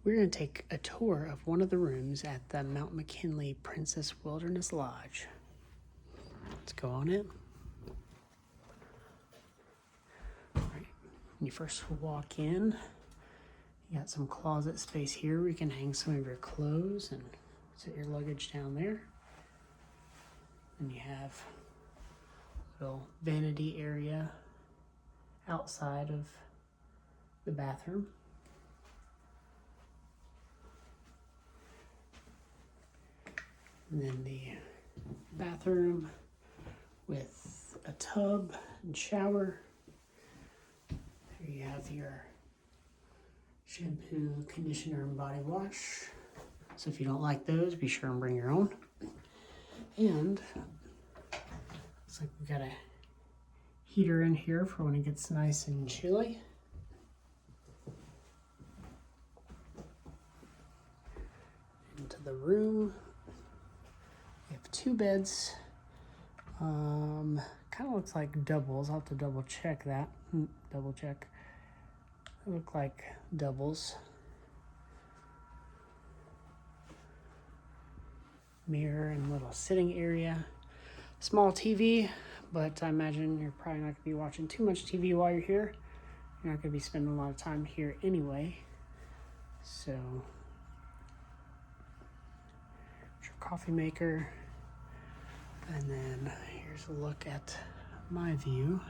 We're going to take a tour of one of the rooms at the Mount McKinley Princess Wilderness Lodge. Let's go on in. All right. When you first walk in, you got some closet space here where you can hang some of your clothes and set your luggage down there. And you have a little vanity area outside of the bathroom. And then the bathroom with a tub and shower. There you have your shampoo, conditioner, and body wash. So if you don't like those, be sure and bring your own. And looks like we've got a heater in here for when it gets nice and chilly. Into the room. We have two beds. Kind of looks like doubles. I'll have to double check that. Double check. They look like doubles. Mirror and little sitting area. Small TV, but I imagine you're probably not going to be watching too much TV while you're here. You're not going to be spending a lot of time here anyway. So, your coffee maker. And then here's a look at my view.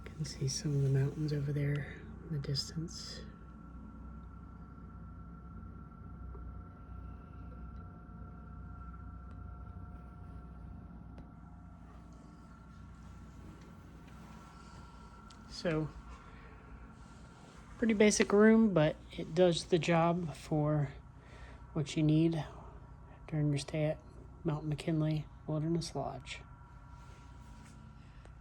You can see some of the mountains over there in the distance. So, pretty basic room, but it does the job for what you need during your stay at Mount McKinley Wilderness Lodge.